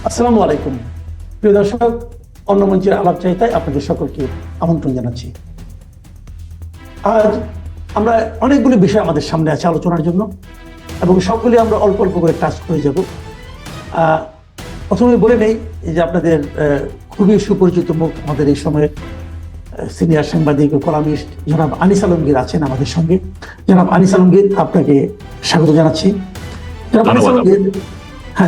আসসালামু আলাইকুম প্রিয় দর্শক, অন্য মঞ্চের আলাপচারিতায় আপনাদের সকলকে আমন্ত্রণ জানাচ্ছি। আজ আমরা অনেকগুলি বিষয় আমাদের সামনে আছে আলোচনার জন্য এবং সবগুলি আমরা অল্প অল্প করে টাচ করে যাব। প্রথমে বলে নেই যে আপনাদের খুবই সুপরিচিত মুখ আমাদের এই সময়ের সিনিয়র সাংবাদিক ও কলামিস্ট জনাব আনিস আলমগীর আছেন আমাদের সঙ্গে। জনাব আনিস আলমগীর, আপনাকে স্বাগত জানাচ্ছি। জনাব আনিস আলমগীর,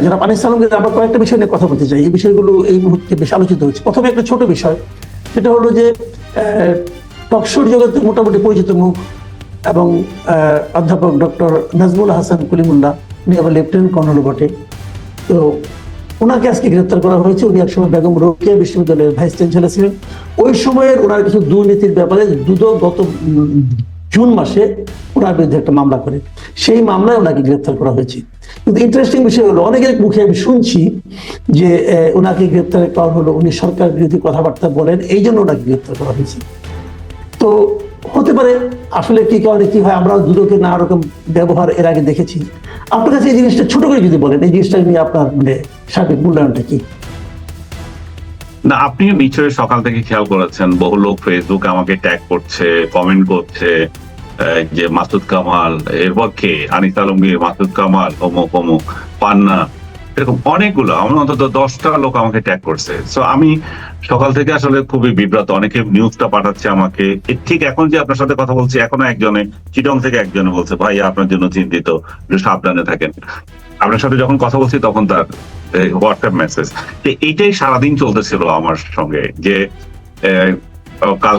জনাব আনিস আলমগীর, আমরা কয়েকটা বিষয় নিয়ে কথা বলতে চাই। এই বিষয়গুলো এই মুহূর্তে বেশ আলোচিত হচ্ছে। প্রথমে একটা ছোট বিষয়, সেটা হলো যে টকশোর জগতে মোটামুটি পরিচিত মুখ এবং অধ্যাপক ডক্টর নাজমুল হাসান কলিমুল্লাহ, উনি আবার লেফটেন্যান্ট কর্নেল বটে। তো ওনাকে আজকে গ্রেপ্তার করা হয়েছে। উনি একসময় বেগম রোকেয়া বিশ্ববিদ্যালয়ের ভাইস চ্যান্সেলর ছিলেন। ওই সময়ের ওনার কিছু দুর্নীতির ব্যাপারে দুদক গত জুন মাসে ওনার বিরুদ্ধে একটা মামলা করে, সেই মামলায় ওনাকে গ্রেপ্তার করা হয়েছে। কিন্তু ইন্টারেস্টিং বিষয় হলো, অনেকের মুখে আমি শুনছি যে ওনাকে গ্রেপ্তারের কারণ হলো উনি সরকার বিরোধী কথাবার্তা বলেন, এই জন্য ওনাকে গ্রেপ্তার করা হয়েছে। তো হতে পারে আসলে কি কারণে কি হয়, আমরা দুদকের নানা রকম ব্যবহার এর আগে দেখেছি। আপনার কাছে এই জিনিসটা ছোট করে যদি বলেন, এই জিনিসটা নিয়ে আপনার সার্বিক মূল্যায়নটা কি? না, আপনি নিশ্চয়ই সকাল থেকে খেয়াল করেছেন, বহু লোক ফেসবুকে আমাকে ট্যাগ করছে, কমেন্ট করছে যে মাসুদ কামাল এর পক্ষে, আনিস আলমগীর, মাসুদ কামাল, অমুক অমুক, পান্না, এরকম অনেকগুলো, আমার অন্তত 10টা লোক আমাকে ট্যাগ করছে। সো আমি সকাল থেকে আসলে খুবই বিব্রত। অনেকে নিউজটা পাঠাচ্ছে আমাকে। ঠিক এখন যে আপনার সাথে কথা বলছি, এখনো একজনে চিটং থেকে একজনে বলছে, ভাই আপনার জন্য চিন্তিত, একটু সাবধানে থাকেন। আপনার সাথে যখন কথা বলছি তখন তার হোয়াটসঅ্যাপ মেসেজ। এইটাই সারাদিন চলতেছিল আমার সঙ্গে, যে কাল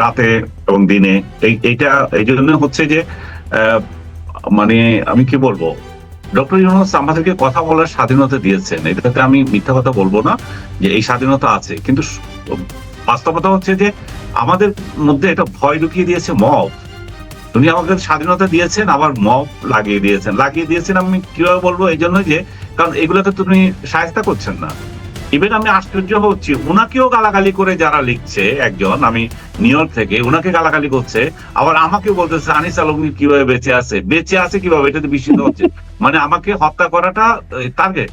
রাতে এবং দিনে। এইটা এই জন্য হচ্ছে যে মানে আমি কি বলবো, ডক্টর ইউনূস আমাদেরকে কথা বলার স্বাধীনতা দিয়েছেন, এটাতে আমি মিথ্যা কথা বলবো না যে এই স্বাধীনতা আছে। কিন্তু বাস্তবতা হচ্ছে যে আমাদের মধ্যে এটা ভয় ঢুকিয়ে দিয়েছে মব। উনি আমাকে স্বাধীনতা দিয়েছেন, আবার মব লাগিয়ে দিয়েছেন। আমি কিভাবে বলবো, এই জন্য যে কারণ এগুলোতে তুমি শায়েস্তা করছেন না। ইভেন আমি আশ্চর্য হচ্ছি, উনাকেও গালাগালি করে যারা লিখছে, একজন আমি নিউ ইয়র্ক থেকে, উনাকে গালাগালি করছে, আবার আমাকে বলতেছে আনিস আলমগীর কিভাবে বেঁচে আছে কিভাবে, এটাতে বিস্মিত হচ্ছে। মানে আমাকে হত্যা করাটা টার্গেট।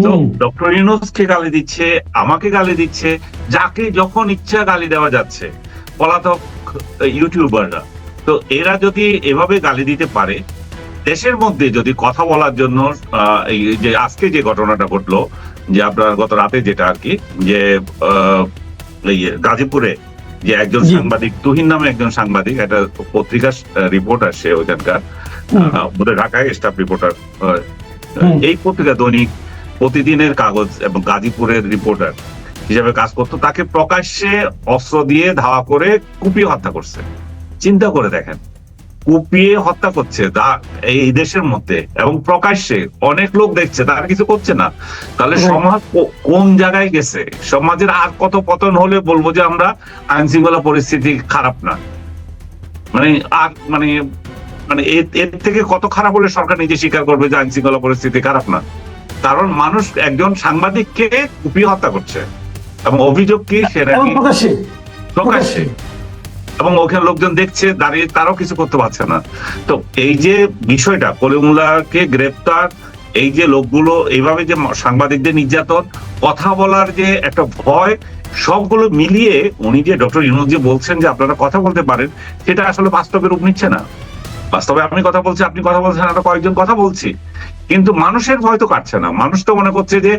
তো ডক্টর ইউনূসকে গালি দিচ্ছে, আমাকে গালি দিচ্ছে, যাকে যখন ইচ্ছা গালি দেওয়া যাচ্ছে, পলাতক ইউটিউবাররা। তো এরা যদি এভাবে গালি দিতে পারে, দেশের মধ্যে যদি কথা বলার জন্য এই যে আজকে যে ঘটনাটা ঘটলো, যে আপনার গত রাতে যেটা আর কি, যে গাজীপুরে যে একজন সাংবাদিক, তুহিন নামে একজন সাংবাদিক, একটা পত্রিকার রিপোর্টার, সে ওইখানকার বোধহয় ঢাকায় স্টাফ রিপোর্টার, এই পত্রিকা দৈনিক প্রতিদিনের কাগজ এবং গাজীপুরের রিপোর্টার হিসাবে কাজ করতো, তাকে প্রকাশ্যে অস্ত্র দিয়ে ধাওয়া করে কুপিয়ে হত্যা করছে। চিন্তা করে দেখেন, কুপিয়ে হত্যা করছে এই দেশের মধ্যে, এবং প্রকাশ্যে অনেক লোক দেখছে, তারা কিছু করছে না। তাহলে সমাজ কোন জায়গায় গেছে? সমাজের আর কত পতন হলে বলবো যে আমরা আইন শৃঙ্খলা পরিস্থিতি খারাপ না, মানে আর মানে মানে এর থেকে কত খারাপ হলে সরকার নিজে স্বীকার করবে যে আইন শৃঙ্খলা পরিস্থিতি খারাপ না? কারণ মানুষ একজন সাংবাদিককে কুপিয়ে হত্যা করছে এবং অভিযোগ কি সেটা প্রকাশ্যে, এবং ওখানে লোকজন দেখছে দাঁড়িয়ে, তারাও কিছু করতে পারছে না। তো এই যে বিষয়টা, কলিমুল্লাহকে গ্রেপ্তার, এই যে লোকগুলো এইভাবে যে সাংবাদিকদের নির্যাতন, কথা বলার যে একটা ভয়, সবগুলো মিলিয়ে উনি যে ডক্টর ইউনূস যে বলছেন যে আপনারা কথা বলতে পারেন, সেটা আসলে বাস্তবে রূপ নিচ্ছে না। বাস্তবে আমি কথা বলছি, আপনি কথা বলছেন, আমরা কয়েকজন কথা বলছি, কিন্তু মানুষের ভয় তো কাটছে না। মানুষ তো মনে করছে যে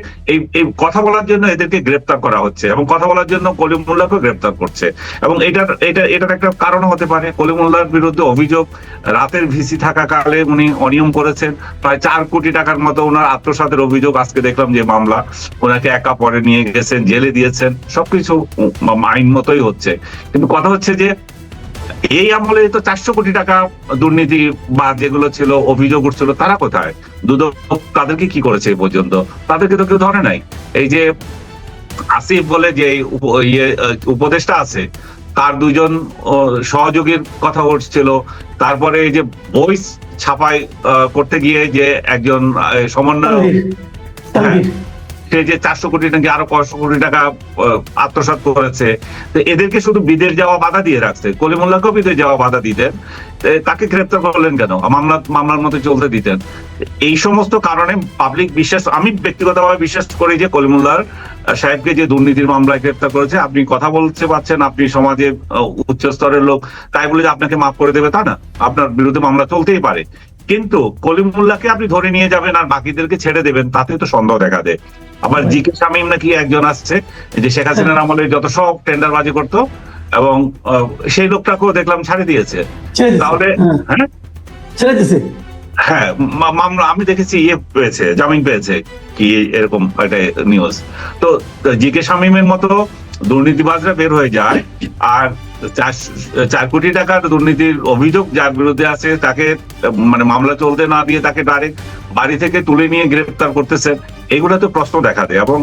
এই কথা বলার জন্য এদেরকে গ্রেপ্তার করা হচ্ছে, এবং কথা বলার জন্য কলিমুল্লাহকে গ্রেপ্তার করছে। এবং এটার একটা কারণ হতে পারে, কলিমুল্লাহর বিরুদ্ধে অভিযোগ, রাতের ভিসি থাকাকালে উনি অনিয়ম করেছেন, প্রায় 4 কোটি টাকার মতো ওনার আত্মসাতের অভিযোগ। আজকে দেখলাম যে মামলা, ওনাকে একা পরে নিয়ে গেছেন, জেলে দিয়েছেন, সবকিছু আইন মতোই হচ্ছে। কিন্তু কথা হচ্ছে যে এই আমলে তো 400 কোটি টাকা দুর্নীতি বা যেগুলো ছিল অভিযোগ উঠছিল, তারা কোথায়? দুদক তাদেরকে কি করেছে এই পর্যন্ত? তাদেরকে তো কেউ ধরে নাই। এই যে আসিফ বলে যে উপদেষ্টা আছে, তার 2জন সহযোগীর কথা উঠছিল। তারপরে এই যে বই ছাপাই করতে গিয়ে যে একজন সমন্বয়ক, সে যে 400 কোটি নাকি আরো 500 কোটি টাকা আত্মসাৎ করেছে, তো এদেরকে শুধু বিদেশ যাওয়া বাধা দিয়ে রাখছে, কলিমুল্লাহকেও বিদেশ যাওয়া বাধা দিতেন, তাকে গ্রেপ্তার করলেন কেন? মামলার মতো চলতে দিতেন। এই সমস্ত কারণে পাবলিক বিশ্বাস, আমি ব্যক্তিগতভাবে বিশ্বাস করি যে কলিমুল্লাহ সাহেবকে যে দুর্নীতির মামলায় গ্রেপ্তার করেছে, আপনি কথা বলতে পারছেন, আপনি সমাজে উচ্চ স্তরের লোক, তাই বলে যে আপনাকে মাফ করে দেবে তা না, আপনার বিরুদ্ধে মামলা চলতেই পারে। কিন্তু কলিমুল্লাহকে আপনি ধরে নিয়ে যাবেন আর বাকিদেরকে ছেড়ে দেবেন, তাতে তো সন্দেহ দেখা দেয়। আবার জি.কে. শামীম নাকি একজন আসছে যে শেখ হাসিনার আমলে যত সব টেন্ডারবাজি করতো, এবং সেই লোকটাকেও দেখলাম ছাড়ে দিয়েছে। তাহলে হ্যাঁ ছেড়ে দিয়েছে, হ্যাঁ মামলা আমি দেখেছি, পেয়েছে, জামিন পেয়েছে কি, এরকম একটা নিউজ। তো জি.কে. শামীমের মতো দুর্নীতিবাজরা বের হয়ে যায়, আর 4 কোটি টাকার দুর্নীতির অভিযোগ যার বিরুদ্ধে আছে তাকে মানে মামলা চলতে না দিয়ে তাকে ডাইরেক্ট বাড়ি থেকে তুলে নিয়ে গ্রেফতার করতেছেন। এগুলো তো প্রশ্ন দেখা দেয়, এবং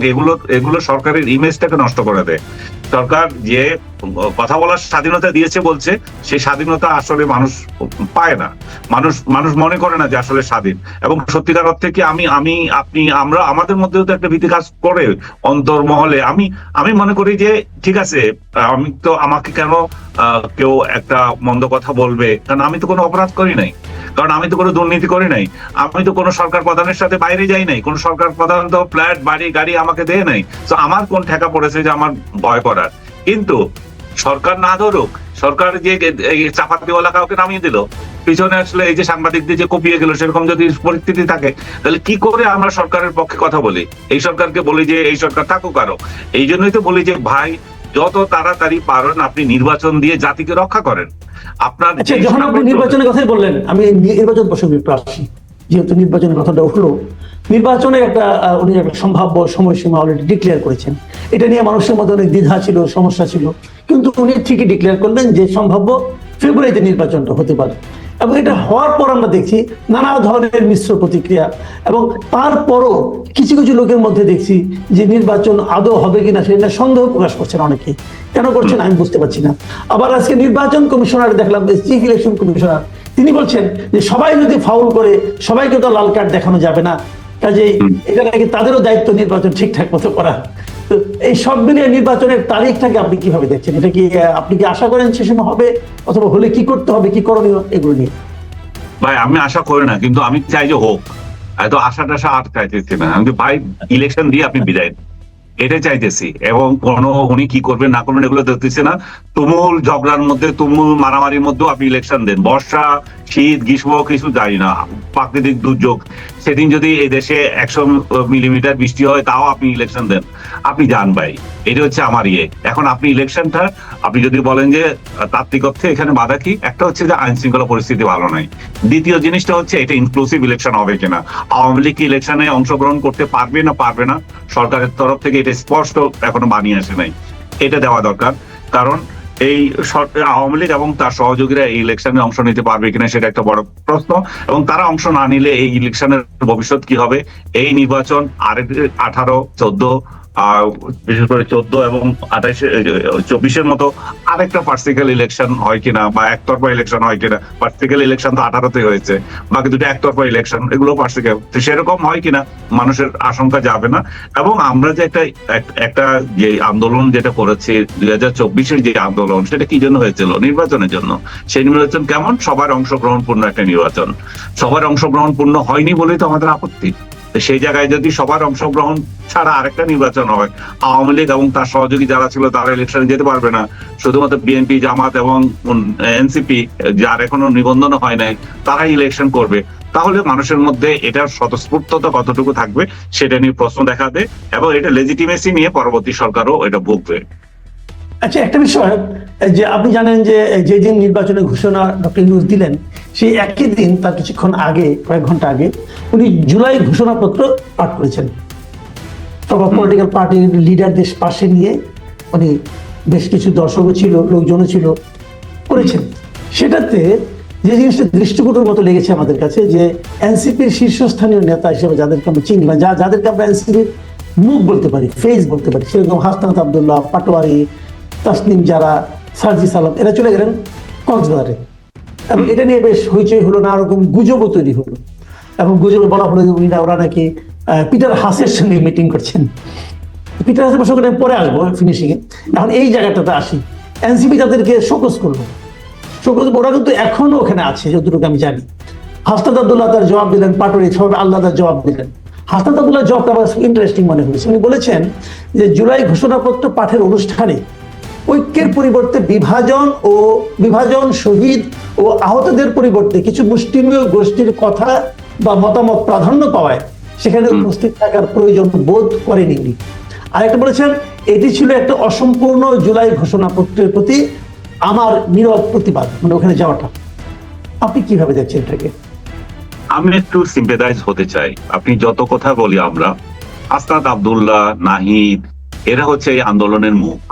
এগুলো সরকারের ইমেজটাকে নষ্ট করে দেয়। সরকার যে কথা বলার স্বাধীনতা দিয়েছে বলছে, সেই স্বাধীনতা আসলে মানুষ পায় না, মানুষ মনে করে না যে আসলে স্বাধীন। এবং সত্যিকার অর্থে কি আমরা আমাদের মধ্যেও তো একটা ভীতি কাজ করে অন্তর্মহলে। আমি মনে করি যে ঠিক আছে, আমাকে কেন কেউ একটা মন্দ কথা বলবে, কারণ আমি তো কোনো অপরাধ করি নাই, কারণ আমি তো কোনো দুর্নীতি করি নাই, আমি তো কোনো সরকার প্রধানের সাথে বাইরে যাই নাই, কোন সরকার প্রধান তো ফ্ল্যাট বাড়ি গাড়ি আমাকে দেয় নাই। তো আমার কোন ঠেকা পড়েছে যে আমার ভয় করার? কিন্তু সরকার না ধরুক, সরকার যে চাপাতিওয়ালা কাউকে নামিয়ে দিল, পিছনে আসলে এই যে সাংবাদিকদের যে কপিয়ে গেল, সেরকম যদি পরিস্থিতি থাকে, তাহলে কি করে আমরা সরকারের পক্ষে কথা বলি? এই সরকারকে বলি যে এই সরকার থাকুক আরো। এই জন্যই তো বলি যে ভাই, যত তাড়াতাড়ি পারেন আপনি নির্বাচন দিয়ে জাতিকে রক্ষা করেন। আপনার যখন আপনি নির্বাচনের কথাই বললেন, আমি নির্বাচন প্রসঙ্গে একটু আসছি, যেহেতু নির্বাচনের কথাটা উঠলো। নির্বাচনের উনি একটা সম্ভাব্য সময়সীমা অলরেডি ডিক্লেয়ার করেছেন। এটা নিয়ে মানুষের মধ্যে অনেক দ্বিধা ছিল, সমস্যা ছিল, কিন্তু উনি ঠিকই ডিক্লেয়ার করলেন যে সম্ভাব্য ফেব্রুয়ারিতে নির্বাচনটা হতে পারে। এবং এটা হওয়ার পর আমরা দেখছি নানা ধরনের মিশ্র প্রতিক্রিয়া, এবং তারপরও কিছু কিছু লোকের মধ্যে দেখছি যে নির্বাচন আদৌ হবে কিনা সেটা সন্দেহ প্রকাশ করছেন অনেকেই। কেন করছেন আমি বুঝতে পারছি না। আবার আজকে নির্বাচন কমিশনার দেখলাম, চিফ ইলেকশন কমিশনার, তিনি বলছেন যে সবাই যদি ফাউল করে সবাইকে তো লাল কার্ড দেখানো যাবে না, কাজেই এটা নাকি তাদেরও দায়িত্ব নির্বাচন ঠিকঠাক মতো করা। তো এই সব মিলিয়ে নির্বাচনের তারিখটাকে আপনি কিভাবে দেখছেন? এটা কি আপনি কি আশা করেন সে সময় হবে, অথবা হলে কি করতে হবে, কি করণীয়, এগুলো নিয়ে? ভাই আমি আশা করি না, কিন্তু আমি চাই যে হোক। এত আশা টাশা আর চাইতেছি না আমি, ভাই ইলেকশন দিয়ে আপনি বিদায়, এটাই চাইতেছি। এবং উনি কি করবেন না করবেন এগুলো দেখতেছি না। তুমুল ঝগড়ার মধ্যে, তুমুল মারামারির মধ্যেও আপনি ইলেকশন দেন। বর্ষা, শীত, গ্রীষ্ম কিছু জানি না, প্রাকৃতিক দুর্যোগ, সেদিন যদি এই দেশে 100 মিলিমিটার বৃষ্টি হয় তাও আপনি ইলেকশন দেন, আপনি যান ভাই। এটা হচ্ছে আমার এখন আপনি ইলেকশনটা, আপনি যদি বলেন যে তাত্ত্বিক অর্থে এখানে বাধা কি, একটা হচ্ছে যে আইন শৃঙ্খলা পরিস্থিতি ভালো নাই, দ্বিতীয় জিনিসটা হচ্ছে এটা ইনক্লুসিভ ইলেকশন হবে কিনা, আওয়ামী লীগ কি ইলেকশনে অংশগ্রহণ করতে পারবে না পারবে না, সরকারের তরফ থেকে এটা স্পষ্ট এখনো বানিয়ে আসে নাই, এটা দেওয়া দরকার। কারণ এই আওয়ামী লীগ এবং তার সহযোগীরা এই ইলেকশনে অংশ নিতে পারবে কিনা সেটা একটা বড় প্রশ্ন, এবং তারা অংশ না নিলে এই ইলেকশনের ভবিষ্যৎ কি হবে? এই নির্বাচন 18, 14, বিশেষ করে 14 এবং 24-এর মতো আরেকটা পার্সিক্যাল ইলেকশন হয় কিনা, বা একতরফা ইলেকশন হয় কিনা। পার্সিক্যাল ইলেকশন তো 18-তে হয়েছে, বাকি দুটো একতরফা ইলেকশন, এগুলো পার্সিক্যাল, সেরকম হয় কিনা মানুষের আশঙ্কা যাবে না। এবং আমরা যে একটা যে আন্দোলন যেটা করেছি 2024-এর যে আন্দোলন, সেটা কি জন্য হয়েছিল? নির্বাচনের জন্য। সেই নির্বাচন কেমন? সবার অংশগ্রহণপূর্ণ একটা নির্বাচন। সবার অংশগ্রহণপূর্ণ হয়নি বলেই তো আমাদের আপত্তি। সেই জায়গায় যদি সবার অংশগ্রহণ ছাড়া আরেকটা নির্বাচন হয়, আওয়ামী লীগ এবং তার সহযোগী যারা ছিল তারা ইলেকশনে যেতে পারবে না, শুধুমাত্র বিএনপি, জামাত এবং এনসিপি যার এখনো নিবন্ধন হয় নাই তারাই ইলেকশন করবে, তাহলে মানুষের মধ্যে এটার স্বতঃস্ফূর্ততা কতটুকু থাকবে সেটা নিয়ে প্রশ্ন দেখা দেয়, এবং এটা লেজিটিমেসি নিয়ে পরবর্তী সরকারও এটা ভুগবে। আচ্ছা, একটা বিষয় যে আপনি জানেন যে যেদিন নির্বাচনের ঘোষণা ডক্টর ইউনূস দিলেন, সেই একই দিন তার কিছুক্ষণ আগে, কয়েক ঘন্টা আগে, উনি জুলাই ঘোষণাপত্র পাঠ করেছেন। সব পলিটিক্যাল পার্টির লিডারদের পাশে নিয়ে উনি, বেশ কিছু দর্শকও ছিল, লোকজনও ছিল, করেছেন। সেটাতে যে জিনিসটা দৃষ্টিকটুর মতো লেগেছে আমাদের কাছে, যে এনসিপির শীর্ষস্থানীয় নেতা হিসেবে যাদেরকে আমরা চিনি, বা যাদেরকে আমরা এনসিপির মুখ বলতে পারি, ফেস বলতে পারি, সেরকম হাসনাত আব্দুল্লাহ, পাটোয়ারি, তাসনিম জারা, সার্জি সালাম, এরা চলে গেলেন কক্সবাজারে। এবং এটা নিয়ে বেশ হইচই হলো, না রকম গুজবও তৈরি হলো, এবং গুজবে বলা হলো যে ওরা নাকি পিটার হাসের সঙ্গে মিটিং করছেন। পিটার হাসের প্রসঙ্গে আমি পরে আসবো ফিনিশিং এ, এখন এই জায়গাটাতে আসি। এনসিপি তাদেরকে শোকজ করলো, শোকজ, ওরা কিন্তু এখনো ওখানে আছে যতটুকু আমি জানি। হাসনাত আব্দুল্লাহ তার জবাব দিলেন, পাটোয়ারি সবাই আল্লাহ তার জবাব দিলেন। হাসনাত আব্দুল্লাহ জবাবটা আমার ইন্টারেস্টিং মনে হয়েছে। উনি বলেছেন যে জুলাই ঘোষণাপত্র পাঠের অনুষ্ঠানে ঐক্যের পরিবর্তে বিভাজন, শহীদ ও আহতদের পরিবর্তে কিছু মুষ্টিমেয় গোষ্ঠীর কথা বা মতামত প্রাধান্য পাওয়ায় সেখানে উপস্থিত থাকার প্রয়োজন বোধ করেনি উনি। আরেকটা বলেছেন, এটি ছিল একটা অসম্পূর্ণ জুলাই ঘোষণাপত্রের প্রতি আমার নীরব প্রতিবাদ, মানে ওখানে যাওয়াটা। আপনি কিভাবে দেখছেন এটাকে? আমি একটু সিম্পেথাইজ হতে চাই। আপনি যত কথা বলি আমরা, হাসনাত আব্দুল্লাহ, নাহিদ, এরা হচ্ছে এই আন্দোলনের মুখ।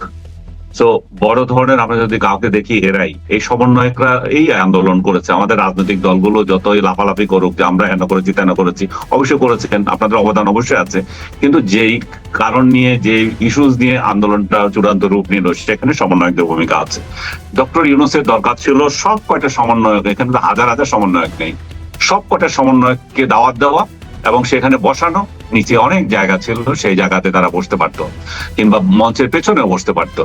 তো বড় ধরনের আমরা যদি কাউকে দেখি, এরাই এই সমন্বয়করা এই আন্দোলন করেছে। আমাদের রাজনৈতিক দলগুলো যতই লাফালাফি করুক যে আমরা এনা করেছি তেনা করেছি, অবশ্যই করেছেন, আপনাদের অবদান অবশ্যই আছে, কিন্তু যেই কারণ নিয়ে, যে ইস্যুস নিয়ে আন্দোলনটা চূড়ান্ত রূপ নিল, সেখানে সমন্বয়কদের ভূমিকা আছে। ডক্টর ইউনূসের দরকার ছিল সব কয়টা সমন্বয়ক, এখানে তো হাজার হাজার সমন্বয়ক নেই, সব কয়টা সমন্বয়ককে দাওয়াত দেওয়া এবং সেখানে বসানো। নিচে অনেক জায়গা ছিল, সেই জায়গাতে তারা বসতে পারতো, কিংবা মঞ্চের পেছনেও বসতে পারতো।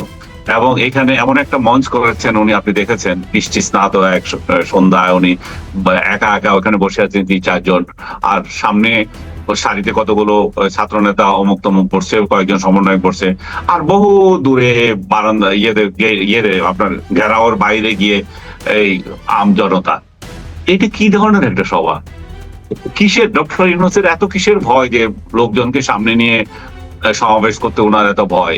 এবং এখানে এমন একটা মঞ্চ করেছেন উনি, আপনি দেখেছেন, বৃষ্টি স্নাত এক সন্ধ্যায় উনি একা একা ওখানে বসে আছেন 3-4 জন, আর সামনে সারিতে কতগুলো ছাত্র নেতা অমুক তমুক বসছে, কয়েকজন সমন্বয়ক বসছে, আর বহু দূরে বারান্দা ইয়েতে আপনার ঘেরাওর বাইরে গিয়ে এই আম জনতা। এটা কি ধরনের একটা সভা? কিসের ডক্টর ইউনূসের এত কিসের ভয় যে লোকজনকে সামনে নিয়ে সমাবেশ করতে ওনার এত ভয়?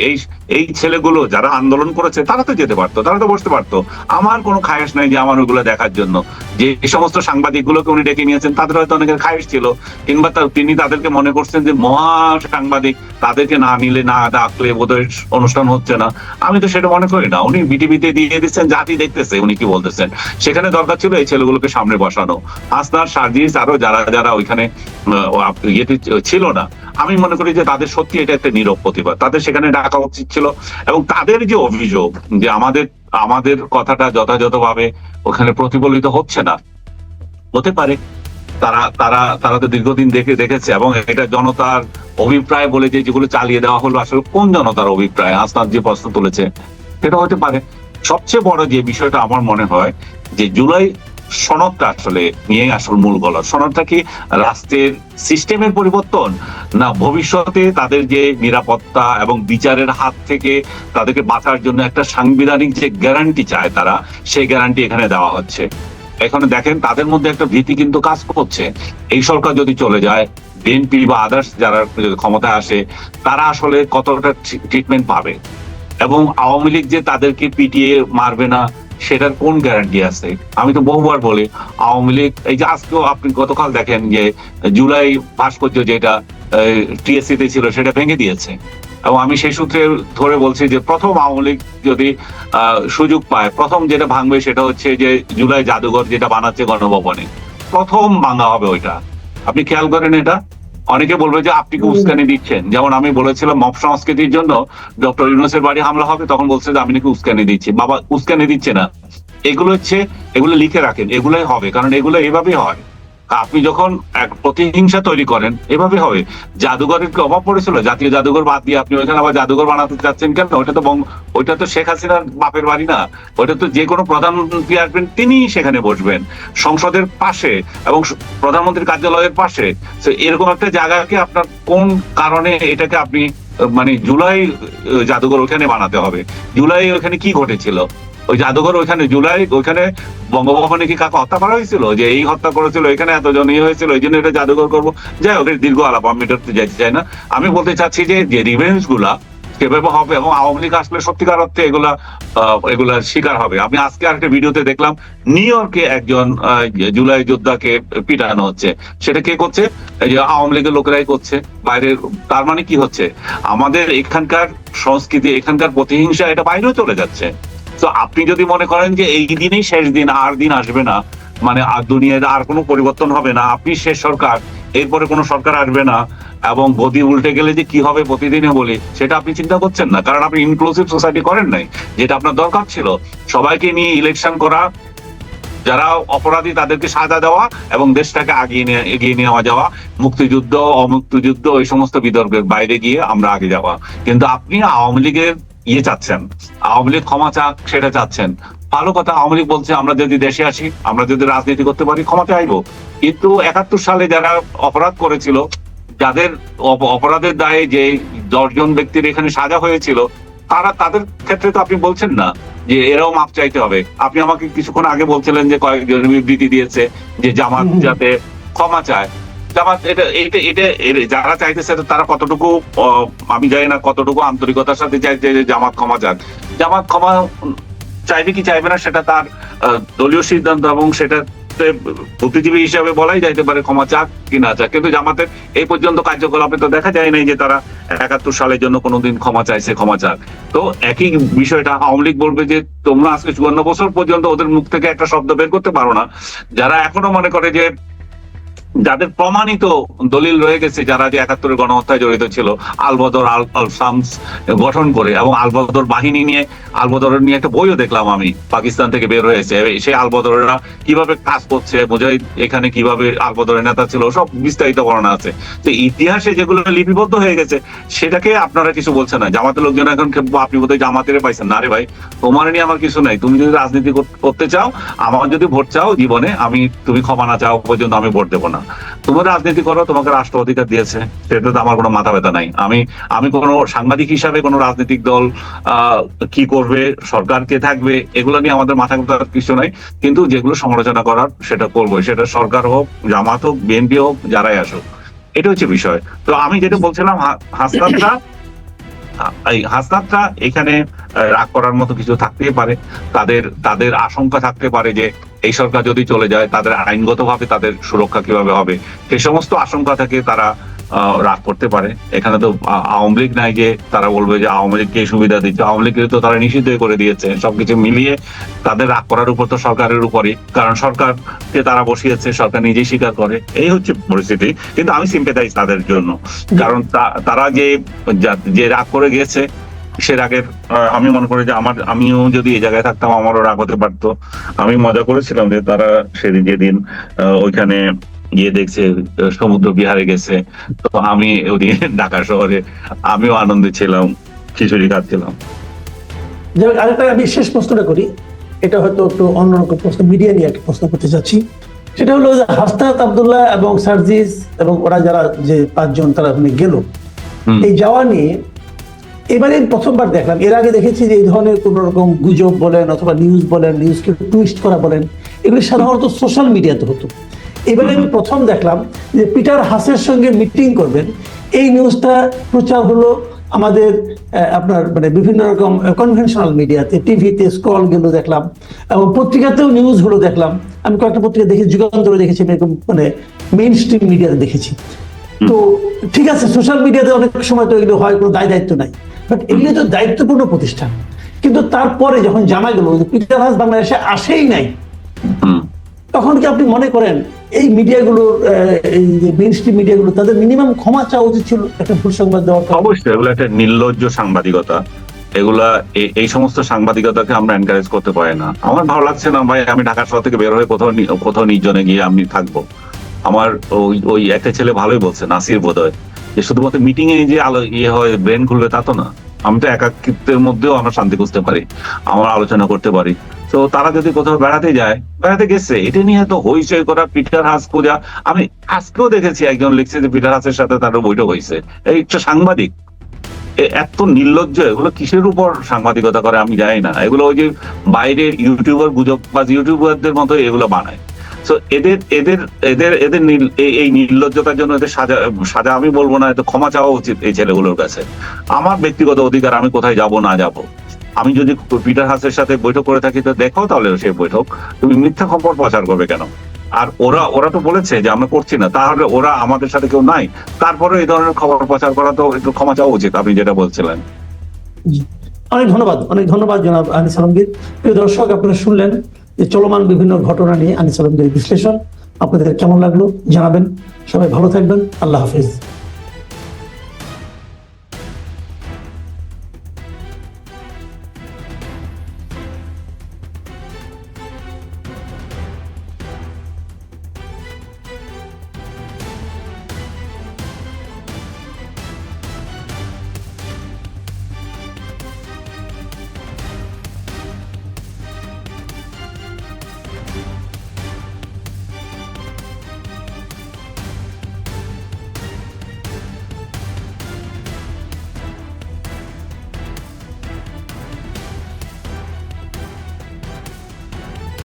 এই ছেলেগুলো যারা আন্দোলন করেছে তারা তো যেতে পারতো, তারা তো বসতে পারতো। আমার কোনো খায়েশ নাই যে আমার ওইগুলো দেখার জন্য। যে সমস্ত সাংবাদিক গুলোকে উনি ডেকে নিয়েছেন তাদের হয়তো অনেকের খায়েশ ছিল, কিংবা তিনি তাদেরকে মনে করছেন যে মহা সাংবাদিক, তাদেরকে না নিলে, না ডাকলে বোধহয় অনুষ্ঠান হচ্ছে না। আমি তো সেটা মনে করি না। উনি বিটিভিতে দিয়ে দিচ্ছেন, জাতি দেখতেছে উনি কি বলতেছেন। সেখানে দরকার ছিল এই ছেলেগুলোকে সামনে বসানো। হাসনাত, সার্জিস, আরো যারা যারা ওইখানে ইয়েতে ছিল না, আমি মনে করি যে তাদের সত্যি এটা একটা নীরব প্রতিবাদ, তাদের সেখানে ডাকা উচিত ছিল। এবং তাদের যে অভিযোগ যে আমাদের কথাটা যথাযথভাবে ওখানে প্রতিফলিত হচ্ছে না, হতে পারে তারা তো দীর্ঘদিন দেখেছে, এবং এটা জনতার অভিপ্রায় বলে যেগুলো চালিয়ে দেওয়া হলো, আসলে কোন জনতার অভিপ্রায় হাসনাত যে প্রশ্ন তুলেছে সেটা হতে পারে। সবচেয়ে বড় যে বিষয়টা আমার মনে হয় যে জুলাই সনদটা আসলে নিয়ে আসল মূল গলা। সনদটা কি রাষ্ট্রের সিস্টেমের পরিবর্তন, না ভবিষ্যতে তাদের যে নিরাপত্তা এবং বিচারের হাত থেকে তাদেরকে বাঁচার জন্য একটা সাংবিধানিক যে গ্যারান্টি চায় তারা, সেই গ্যারান্টি এখানে দেওয়া হচ্ছে। এখানে দেখেন তাদের মধ্যে একটা ভীতি কিন্তু কাজ করছে। এই সরকার যদি চলে যায়, বিএনপি বা আদার্স যারা ক্ষমতায় আসে, তারা আসলে কতটা ট্রিটমেন্ট পাবে, এবং আওয়ামী লীগ যে তাদেরকে পিটিয়ে মারবে না সেটার কোন গ্যারান্টি আছে? আমি তো বহুবার বলি, আওয়ামী লীগ, এই যে আজকেও আপনি গতকাল দেখেন যে জুলাই ভাস্কর্য যেটা টিএসসি তে ছিল সেটা ভেঙে দিয়েছে। এবং আমি সেই সূত্রে ধরে বলছি যে প্রথম আওয়ামী লীগ যদি সুযোগ পায়, প্রথম যেটা ভাঙবে সেটা হচ্ছে যে জুলাই জাদুঘর যেটা বানাচ্ছে গণভবনে, প্রথম ভাঙা হবে ওইটা। আপনি খেয়াল করেন এটা। অনেকে বলবে যে আপনি কি উস্কানি দিচ্ছেন, যেমন আমি বলেছিলাম মব সংস্কৃতির জন্য ডক্টর ইউনূসের বাড়ি হামলা হবে, তখন বলছে যে আমি নাকি উস্কানি দিচ্ছি। বাবা, উস্কানি দিচ্ছে না, এগুলো লিখে রাখেন, এগুলোই হবে, কারণ এগুলো এভাবেই হয়। আপনি যখন এক প্রতিহিংসা তৈরি করেন এভাবে হবে। জাদুঘরের কি অভাব পড়েছিল? জাতীয় জাদুঘর বাদ দিয়ে আপনি ওইখানে আবার জাদুঘর বানাতে চাচ্ছেন কেন? ওইটা তো শেখ হাসিনার বাপের বাড়ি না, ওইটা তো যে কোনো প্রধানমন্ত্রী আসবেন তিনি সেখানে বসবেন, সংসদের পাশে এবং প্রধানমন্ত্রীর কার্যালয়ের পাশে। এরকম একটা জায়গাকে আপনার কোন কারণে এটাকে আপনি মানে জুলাই জাদুঘর ওখানে বানাতে হবে? জুলাই ওখানে কি ঘটেছিল? ওই জাদুঘর ওইখানে জুলাই ওইখানে বঙ্গভবনে কি কাকে হত্যা করা হয়েছিল, যে এই হত্যা করেছিল, এখানে এতজন হয়েছিল, এই জন্য এটা জাদুঘর করবো? যাই হোক, দীর্ঘ আলাপ, আমি এটাতে যাইতে চাই না। আমি বলতে চাচ্ছি যে রিভেঞ্জ গুলা সেভাবে হবে, এবং আওয়ামী লীগ আসলে সত্যিকার অর্থে এগুলা শিকার হবে। আমি আজকে আরেকটা ভিডিওতে দেখলাম নিউ ইয়র্কে একজন জুলাই যোদ্ধাকে পিটানো হচ্ছে। সেটা কে করছে? এই যে আওয়ামী লীগের লোকেরাই করছে বাইরে। তার মানে কি হচ্ছে? আমাদের এখানকার সংস্কৃতি, এখানকার প্রতিহিংসা এটা বাইরেও চলে যাচ্ছে। তো আপনি যদি মনে করেন যে এই দিনই শেষ দিন, আর দিন আসবে না, মানে আর দুনিয়ার আর কোনো পরিবর্তন হবে না, আপনি শেষ সরকার, এরপরে কোনো সরকার আসবে না, এবং গদি উল্টে গেলে যে কি হবে প্রতিদিনে বলি, সেটা আপনি চিন্তা করছেন না, কারণ আপনি ইনক্লুসিভ সোসাইটি করেন নাই, যেটা আপনার দরকার ছিল। সবাইকে নিয়ে ইলেকশন করা, যারা অপরাধী তাদেরকে সাজা দেওয়া এবং দেশটাকে এগিয়ে নেওয়া যাওয়া, মুক্তিযুদ্ধ অমুক্তিযুদ্ধ ওই সমস্ত বিতর্কের বাইরে গিয়ে আমরা আগে যাওয়া। কিন্তু আপনি আওয়ামী লীগের চাচ্ছেন, আওয়ামী লীগ ক্ষমা চাক সেটা চাচ্ছেন, ভালো কথা। আওয়ামী লীগ বলছে আমরা যদি দেশে আসি, আমরা যদি রাজনীতি করতে পারি ক্ষমা চাইবো। কিন্তু 71 সালে যারা অপরাধ করেছিল, যাদের অপরাধের দায়ে যে 10 জন ব্যক্তির এখানে সাজা হয়েছিল, তাদের ক্ষেত্রে তো আপনি বলছেন না যে এরাও মাপ চাইতে হবে। আপনি আমাকে কিছুক্ষণ আগে বলছিলেন যে কয়েকজন বিবৃতি দিয়েছে যে জামাত যাতে ক্ষমা চায়। জামাত এটা যারা চাইতেছে তারা কতটুকু, আমি জানি না কতটুকু আন্তরিকতার সাথে চাইছে যে জামাত ক্ষমা চাক। জামাত ক্ষমা চাইবে কি চাইবে না সেটা তার দলীয় সিদ্ধান্ত, এবং সেটা বুদ্ধিজীবী হিসাবে বলাই যাইতে পারে ক্ষমা চাক কি না চাক। কিন্তু জামাতের এই পর্যন্ত কার্যকলাপে তো দেখা যায় নাই যে তারা 71 সালের জন্য কোনোদিন ক্ষমা চাইছে, ক্ষমা চাক। তো একই বিষয়টা আওয়ামী লীগ বলবে যে তোমরা আজকে 54 বছর পর্যন্ত ওদের মুখ থেকে একটা শব্দ বের করতে পারো না। যারা এখনো মনে করে যে যাদের প্রমাণিত দলিল রয়ে গেছে, যারা যে 71 গণহত্যায় জড়িত ছিল, আলবদর আল শামস গঠন করে, এবং আলবদর বাহিনী নিয়ে, আলবদরের নিয়ে একটা বইও দেখলাম আমি, পাকিস্তান থেকে বের হয়েছে। সেই আলবদররা কিভাবে কাজ করছে, মুজাহিদ এখানে কিভাবে আলবদরের নেতা ছিল, সব বিস্তারিত বর্ণনা আছে। তো ইতিহাসে যেগুলো লিপিবদ্ধ হয়ে গেছে সেটাকে আপনারা কিছু বলছেন না। জামাতের লোকজন এখন আপনি বোধহয় জামাতের পাইছেন না। রে ভাই, তোমার নিয়ে আমার কিছু নাই। তুমি যদি রাজনীতি করতে চাও, আমার যদি ভোট চাও জীবনে, তুমি ক্ষমা না চাও পর্যন্ত আমি ভোট দেবো না। তুমি রাজনীতি করো, তোমাকে রাষ্ট্র অধিকার দিয়েছে, সেটা তো আমার কোনো মাথা ব্যথা নাই। আমি কোনো সাংবাদিক হিসাবে কোনো রাজনৈতিক দল কি করবে, সরকার কে থাকবে, এগুলো নিয়ে আমাদের মাথা ব্যথার কিছু নাই। কিন্তু যেগুলো সমালোচনা করার সেটা করবো, সেটা সরকার হোক, জামাত হোক, বিএনপি হোক, যারাই আসুক। এটা হচ্ছে বিষয়। তো আমি যেটা বলছিলাম, হাসনাতরা এখানে রাগ করার মতো কিছু থাকতেই পারে। তাদের আশঙ্কা থাকতে পারে যে এই সরকার যদি চলে যায় তাদের আইনগতভাবে তাদের সুরক্ষা কিভাবে হবে, সেই সমস্ত আশঙ্কা থেকে তারা রাগ করতে পারে। এখানে তো আওয়ামী লীগ নাই যে তারা বলবে যে আওয়ামী লীগকে সুবিধা দিচ্ছে, আওয়ামী লীগকে তো তারা নিষিদ্ধ করে দিয়েছে। সবকিছু মিলিয়ে তাদের রাগ করার উপর তো সরকারের উপরই, কারণ সরকারকে তারা বসিয়েছে, সরকার নিজেই স্বীকার করে, এই হচ্ছে পরিস্থিতি। কিন্তু আমি সিম্পেথাইজ তাদের জন্য, কারণ তারা যে রাগ করে গিয়েছে, সে রাগের আমি মনে করি যে আমিও যদি এই জায়গায় থাকতাম আমারও রাগ হতে পারতো। আমি মজা করেছিলাম যে তারা সেদিন যেদিন ওইখানে গিয়ে দেখছে সমুদ্র বিহারে গেছে, তো আমি ওদিন ঢাকা শহরে আমিও আনন্দে ছিলাম, খিচুড়ি খাচ্ছিলাম। আরেকটা আমি শেষ প্রশ্নটা করি, এটা হয়তো একটু অন্যরকম প্রশ্ন, মিডিয়া নিয়ে একটা প্রশ্ন করতে চাচ্ছি। সেটা হলো যে হাসনাত আব্দুল্লাহ এবং সার্জিস এবং ওরা যারা যে 5 জন তারা গেল, এই যাওয়া নিয়ে এবারে প্রথমবার দেখলাম। এর আগে দেখেছি যে এই ধরনের কোন রকম গুজব বলেন অথবা নিউজ বলেন, নিউজকে টুইস্ট করা বলেন, এগুলি সাধারণত সোশ্যাল মিডিয়াতে হতো। এবারে আমি প্রথম দেখলাম যে পিটার হাসের সঙ্গে মিটিং করবেন, এই নিউজটা প্রচার হলো আমাদের আপনার মানে বিভিন্ন রকম কনভেনশনাল মিডিয়াতে, টিভিতে স্ক্রল গেলো দেখলাম, এবং পত্রিকাতেও নিউজ হলো দেখলাম। আমি কয়েকটা পত্রিকা দেখেছি, যুগান্তরে দেখেছি, এরকম মানে মেইন স্ট্রিম মিডিয়াতে দেখেছি। তো ঠিক আছে, সোশ্যাল মিডিয়াতে অনেক সময় তো এগুলো হয়, কোনো দায়িত্ব নাই, বাট এগুলো তো দায়িত্বপূর্ণ প্রতিষ্ঠান। কিন্তু তারপরে যখন জানা গেল যে পিটার হাস বাংলাদেশে আসেই নাই, তখন কি আপনি মনে করেন এই মিডিয়াগুলোর, এই যে মেইন স্ট্রিম মিডিয়াগুলো, তাদের মিনিমাম ক্ষমা চাওয়া উচিত ছিল একটা ভুল সংবাদ দেওয়ার? অবশ্যই, এগুলো একটা নির্লজ্জ সাংবাদিকতা। এগুলা এই সমস্ত সাংবাদিকতাকে আমরা এনকারেজ করতে পারি না। আমার ভালো লাগছে না ভাই, আমি ঢাকা শহর থেকে বের হয়ে কোথাও নির্জনে গিয়ে আমি থাকবো। আমার ওই একটা ছেলে ভালোই বলছে, নাসির বোধহয়, যে শুধুমাত্র মিটিং এ যে হয় ব্রেন খুলবে তা তো না। আমি তো একাকিত্বের মধ্যেও আমরা শান্তি খুঁজতে পারি, আমরা আলোচনা করতে পারি। তো তারা যদি কোথাও বেড়াতে গেছে, এটা নিয়ে তো হইচই করা, পিটার হাস খোঁজা। আমি আজকেও দেখেছি একজন লিখছে যে পিটার হাসের সাথে তার বৈঠক হয়েছে। এই একটা সাংবাদিক এত নির্লজ্জ, এগুলো কিসের উপর সাংবাদিকতা করে আমি জানি না। এগুলো ওই যে বাইরের ইউটিউবার, গুজববাজ ইউটিউবারদের মতো এগুলো বানায়। তো এদের এই নির্লজ্জতার জন্য এদের সাজা আমি বলবো না, এতে ক্ষমা চাওয়া উচিত এই ছেলেগুলোর কাছে। আমার ব্যক্তিগত অধিকার, আমি কোথায় যাব না যাব। আমি যদি পিটার হাসের সাথে বৈঠক করে থাকি তো দেখো তাহলে সেই বৈঠক, তুমি মিথ্যা খবর প্রচার করবে কেন? আর ওরা তো বলেছে যে আমরা করছি না, তাহলে ওরা আমাদের সাথে কেউ নাই, তারপরে এই ধরনের খবর প্রচার করা তো একটু ক্ষমা চাওয়া উচিত, আপনি যেটা বলছিলেন। অনেক ধন্যবাদ জনাব আনিস আলমগীর। প্রিয় দর্শক, আপনারা শুনলেন যে চলমান বিভিন্ন ঘটনা নিয়ে আনিস আলমগীর বিশ্লেষণ। আপনাদের কেমন লাগলো জানাবেন। সবাই ভালো থাকবেন। আল্লাহ হাফিজ।